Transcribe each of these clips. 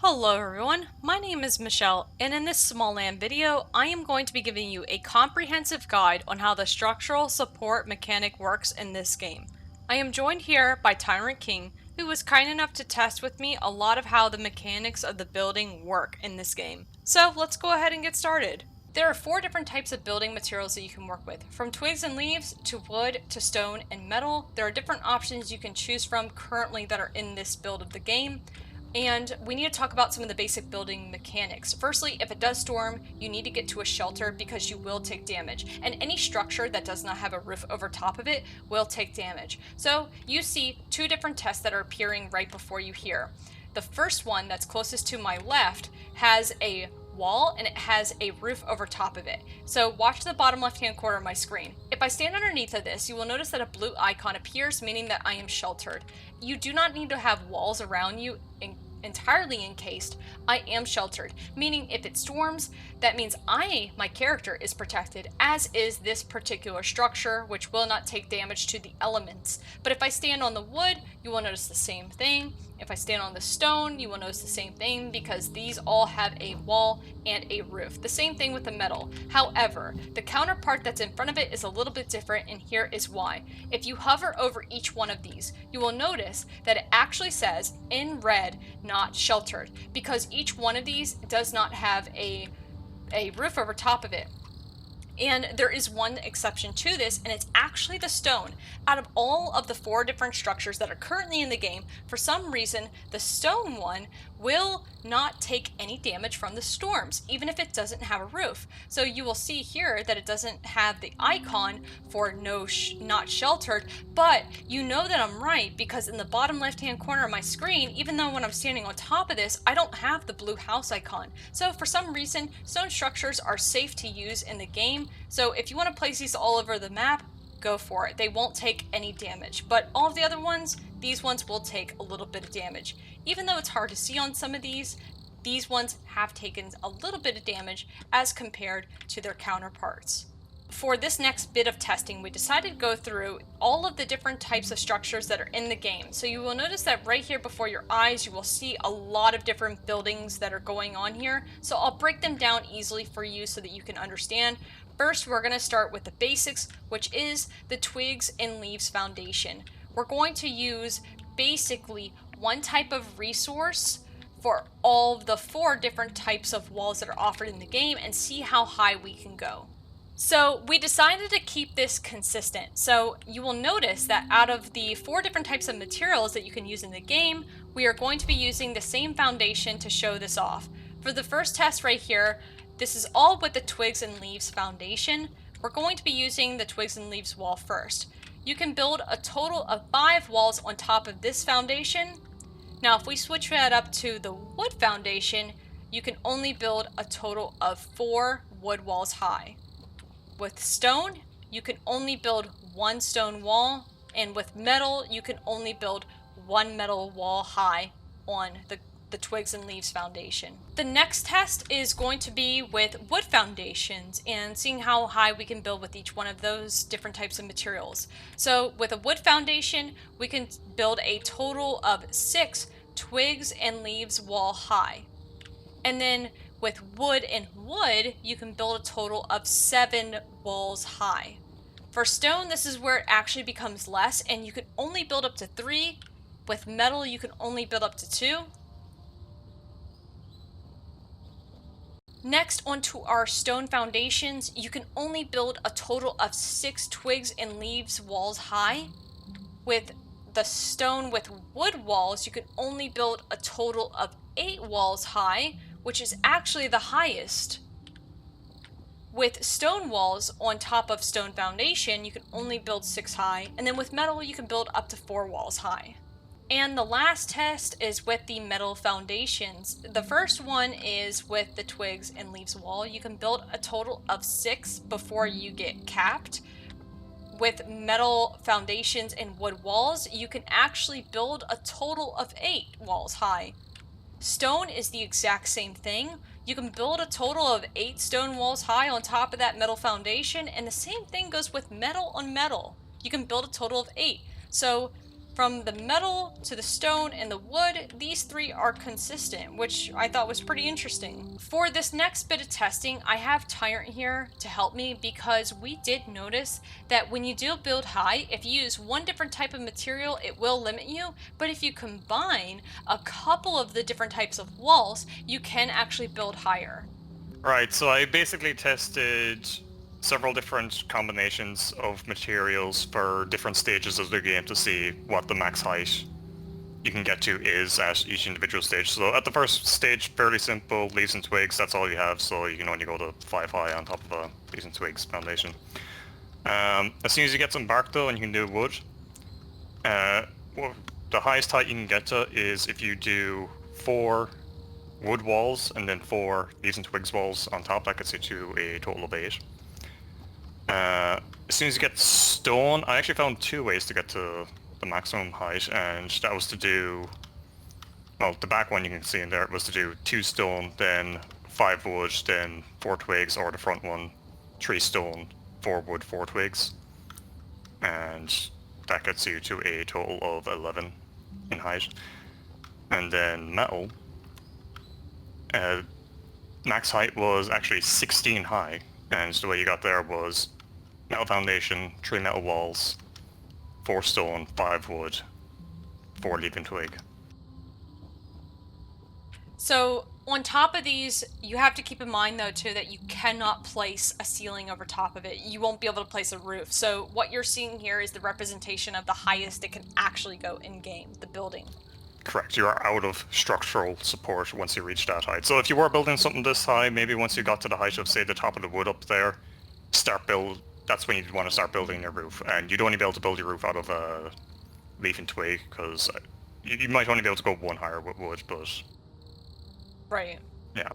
Hello everyone, my name is Michelle, and in this Smalland video, I am going to be giving you a comprehensive guide on how the structural support mechanic works in this game. I am joined here by Tyrant King, who was kind enough to test with me a lot of how the mechanics of the building work in this game. So let's go ahead and get started. There are 4 different types of building materials that you can work with. From twigs and leaves, to wood, to stone, and metal, there are different options you can choose from currently that are in this build of the game. And we need to talk about some of the basic building mechanics. Firstly, if it does storm, you need to get to a shelter because you will take damage. And any structure that does not have a roof over top of it will take damage. So you see 2 different tests that are appearing right before you here. The first one that's closest to my left has a wall and it has a roof over top of it. So watch the bottom left hand corner of my screen. If I stand underneath of this, you will notice that a blue icon appears, meaning that I am sheltered. You do not need to have walls around you entirely encased. I am sheltered, meaning if it storms, that means my character, is protected, as is this particular structure, which will not take damage to the elements. But if I stand on the wood, you will notice the same thing. If I stand on the stone, you will notice the same thing because these all have a wall and a roof. The same thing with the metal. However, the counterpart that's in front of it is a little bit different, and here is why. If you hover over each one of these, you will notice that it actually says in red, not sheltered, because each one of these does not have a roof over top of it. And there is one exception to this, and it's actually the stone. Out of all of the 4 different structures that are currently in the game, for some reason, the stone one will not take any damage from the storms, even if it doesn't have a roof. So you will see here that it doesn't have the icon for not sheltered, but you know that I'm right because in the bottom left-hand corner of my screen, even though when I'm standing on top of this, I don't have the blue house icon. So for some reason, stone structures are safe to use in the game. So if you want to place these all over the map, go for it. They won't take any damage, but all of the other ones, these ones will take a little bit of damage. Even though it's hard to see on some of these ones have taken a little bit of damage as compared to their counterparts. For this next bit of testing, we decided to go through all of the different types of structures that are in the game. So you will notice that right here before your eyes, you will see a lot of different buildings that are going on here. So I'll break them down easily for you so that you can understand. First, we're going to start with the basics, which is the twigs and leaves foundation. We're going to use basically one type of resource for all of the 4 different types of walls that are offered in the game and see how high we can go. So we decided to keep this consistent. So you will notice that out of the 4 different types of materials that you can use in the game, we are going to be using the same foundation to show this off. For the first test right here, this is all with the twigs and leaves foundation. We're going to be using the twigs and leaves wall first. You can build a total of 5 walls on top of this foundation. Now if we switch that up to the wood foundation, you can only build a total of 4 wood walls high. With stone, you can only build 1 stone wall, and with metal, you can only build 1 metal wall high on the twigs and leaves foundation. The next test is going to be with wood foundations and seeing how high we can build with each one of those different types of materials. So with a wood foundation, we can build a total of 6 twigs and leaves wall high. And then with wood and wood, you can build a total of 7 walls high. For stone, this is where it actually becomes less, and you can only build up to 3. With metal, you can only build up to 2. Next, onto our stone foundations, you can only build a total of 6 twigs and leaves walls high. With the stone with wood walls, you can only build a total of 8 walls high, which is actually the highest. With stone walls on top of stone foundation, you can only build 6 high, and then with metal, you can build up to 4 walls high. And the last test is with the metal foundations. The first one is with the twigs and leaves wall. You can build a total of 6 before you get capped. With metal foundations and wood walls, you can actually build a total of 8 walls high. Stone is the exact same thing. You can build a total of 8 stone walls high on top of that metal foundation, and the same thing goes with metal on metal. You can build a total of 8. So From the metal to the stone and the wood, these three are consistent, which I thought was pretty interesting. For this next bit of testing, I have Tyrant here to help me because we did notice that when you do build high, if you use one different type of material, it will limit you, but if you combine a couple of the different types of walls, you can actually build higher. Right, so I basically tested several different combinations of materials for different stages of the game to see what the max height you can get to is at each individual stage. So at the first stage, fairly simple, leaves and twigs, that's all you have, so you can only go to 5 high on top of a leaves and twigs foundation. As soon as you get some bark though, and you can do wood, well, the highest height you can get to is if you do 4 wood walls and then 4 leaves and twigs walls on top. That gets you to a total of 8. As soon as you get stone, I actually found 2 ways to get to the maximum height, and that was to do, well, the back one you can see in there was to do 2 stone, then 5 wood, then 4 twigs, or the front one, 3 stone, 4 wood, 4 twigs, and that gets you to a total of 11 in height. And then metal, max height was actually 16 high, and the way you got there was metal foundation, 3 metal walls, 4 stone, 5 wood, 4 leaf and twig. So on top of these, you have to keep in mind though too that you cannot place a ceiling over top of it. You won't be able to place a roof. So what you're seeing here is the representation of the highest it can actually go in game, the building. Correct, you are out of structural support once you reach that height. So if you were building something this high, maybe once you got to the height of, say, the top of the wood up there, that's when you'd want to start building your roof. And you'd only be able to build your roof out of a leaf and twig, because you might only be able to go 1 higher with wood, but... Right. Yeah.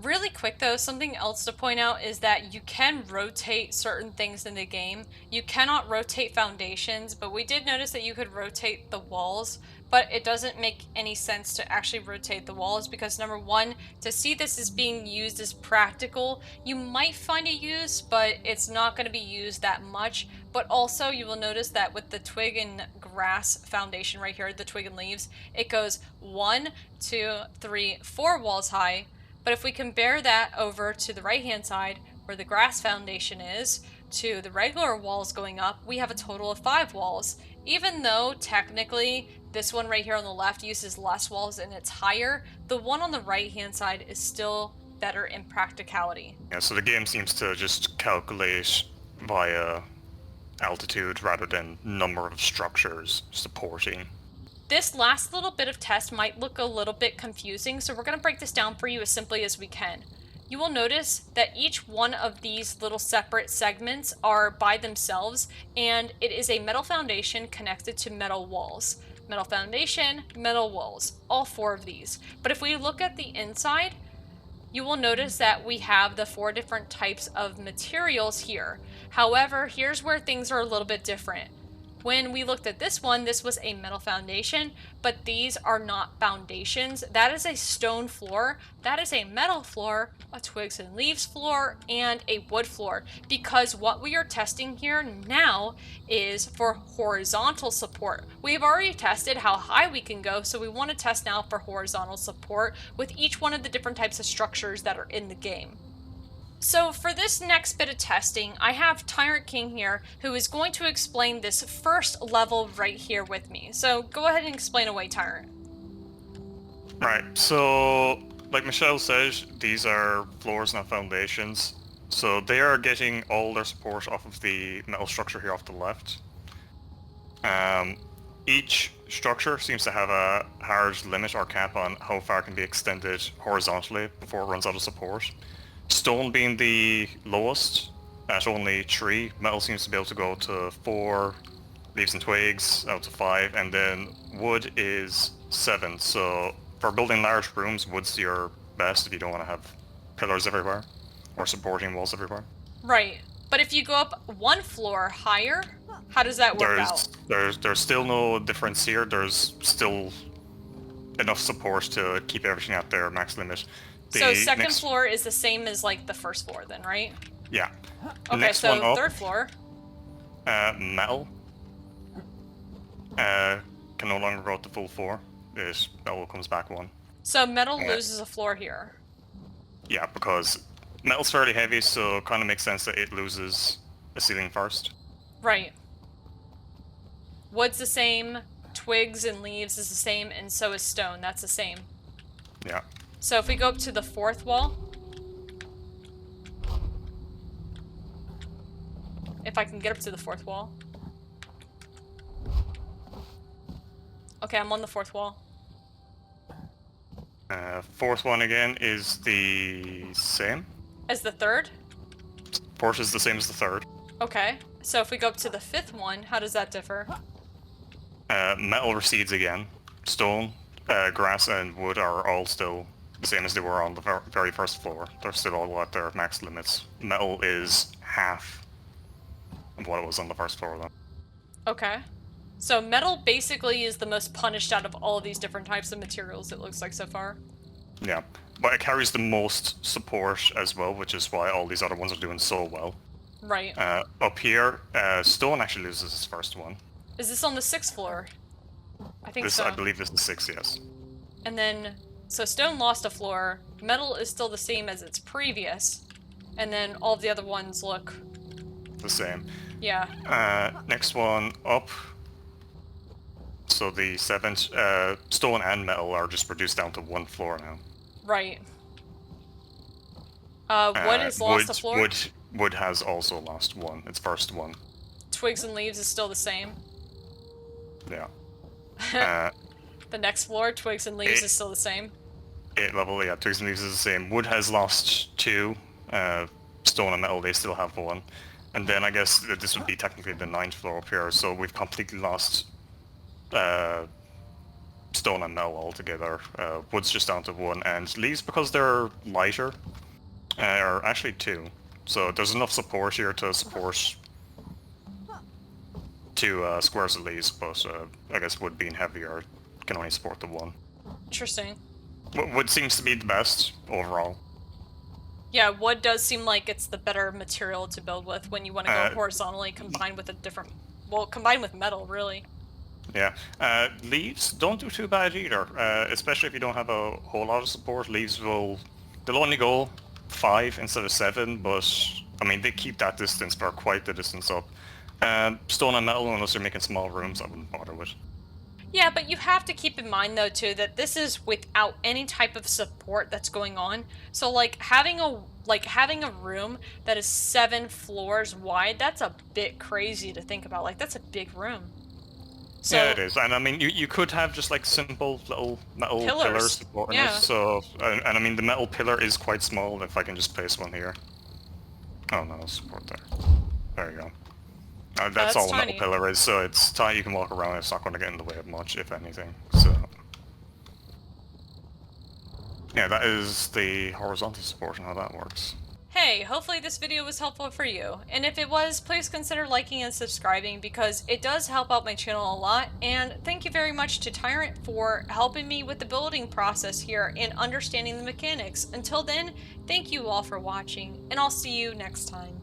Really quick though, something else to point out is that you can rotate certain things in the game. You cannot rotate foundations, but we did notice that you could rotate the walls, but it doesn't make any sense to actually rotate the walls because number one, to see this as being used as practical, you might find a use, but it's not going to be used that much. But also you will notice that with the twig and grass foundation right here, the twig and leaves, it goes 1, 2, 3, 4 walls high. But if we compare that over to the right hand side where the grass foundation is to the regular walls going up, we have a total of 5 walls. Even though technically this one right here on the left uses less walls and it's higher, the one on the right hand side is still better in practicality. Yeah, so the game seems to just calculate via altitude rather than number of structures supporting. This last little bit of test might look a little bit confusing, so we're going to break this down for you as simply as we can. You will notice that each one of these little separate segments are by themselves, and it is a metal foundation connected to metal walls. Metal foundation, metal walls, all 4 of these. But if we look at the inside, you will notice that we have the 4 different types of materials here. However, here's where things are a little bit different. When we looked at this one, this was a metal foundation, but these are not foundations. That is a stone floor, that is a metal floor, a twigs and leaves floor, and a wood floor. Because what we are testing here now is for horizontal support. We've already tested how high we can go, so we want to test now for horizontal support with each one of the different types of structures that are in the game. So for this next bit of testing, I have Tyrant King here who is going to explain this first level right here with me. So go ahead and explain away, Tyrant. Right, so like Michelle says, these are floors, not foundations. So they are getting all their support off of the metal structure here off the left. Each structure seems to have a hard limit or cap on how far it can be extended horizontally before it runs out of support. Stone being the lowest at only 3, metal seems to be able to go to 4, leaves and twigs out to 5, and then wood is 7. So for building large rooms, wood's your best if you don't want to have pillars everywhere or supporting walls everywhere. Right, but if you go up 1 floor higher, how does that work out? There's still no difference here. There's still enough support to keep everything at their max limit. So second floor is the same as like the first floor then, right? Yeah. Okay, so third floor. Metal. can no longer go up to full 4. It metal comes back 1. So metal Yeah. loses a floor here. Yeah, because metal's fairly heavy, so it kind of makes sense that it loses a ceiling first. Right. Wood's the same, twigs and leaves is the same, and so is stone. That's the same. Yeah. So if we go up to the 4th wall, if I can get up to the 4th wall. Okay, I'm on the 4th wall. 4th one again is the same. As the 3rd? 4th is the same as the 3rd. Okay. So if we go up to the 5th one, how does that differ? Metal recedes again. Stone, grass, and wood are all still the same as they were on the very first floor. They're still all at their max limits. Metal is half of what it was on the first floor, though. Okay. So metal basically is the most punished out of all of these different types of materials, it looks like so far. Yeah, but it carries the most support as well, which is why all these other ones are doing so well. Right. Up here, stone actually loses its first one. Is this on the 6th floor? I think This, so. I believe this is 6, yes. And then, so stone lost a floor, metal is still the same as its previous, and then all of the other ones look... The same. Yeah. Next one up. So the 7th, stone and metal are just reduced down to 1 floor now. Right. Wood has lost a floor? Wood has also lost 1, its first one. Twigs and leaves is still the same. Yeah. The next floor, twigs and leaves is still the same. 8 level, yeah, twigs and leaves is the same. Wood has lost 2. Stone and metal, they still have 1. And then I guess that this would be technically the 9th floor up here, so we've completely lost stone and metal altogether. Wood's just down to 1, and leaves, because they're lighter, are actually 2. So there's enough support here to support 2 squares of leaves, but I guess wood being heavier can only support the 1. Interesting. Wood seems to be the best overall. Yeah, wood does seem like it's the better material to build with when you want to go horizontally combined with a different... Well, combined with metal, really. Yeah. Leaves don't do too bad either, especially if you don't have a whole lot of support. Leaves they'll only go 5 instead of 7, but I mean, they keep that distance for quite the distance up. Stone and metal, unless you're making small rooms, I wouldn't bother with. Yeah, but you have to keep in mind, though, too, that this is without any type of support that's going on. So, like, having a room that is 7 floors wide, that's a bit crazy to think about. Like, that's a big room. So, yeah, it is. And I mean, you could have just like simple little metal pillars supporting it. So, and I mean, the metal pillar is quite small. If I can just place one here. Oh no, support there. There you go. That's all a metal pillar is, so it's tight, you can walk around, it's not going to get in the way of much, if anything, so... Yeah, that is the horizontal support and how that works. Hey, hopefully this video was helpful for you, and if it was, please consider liking and subscribing because it does help out my channel a lot, and thank you very much to Tyrant for helping me with the building process here and understanding the mechanics. Until then, thank you all for watching, and I'll see you next time.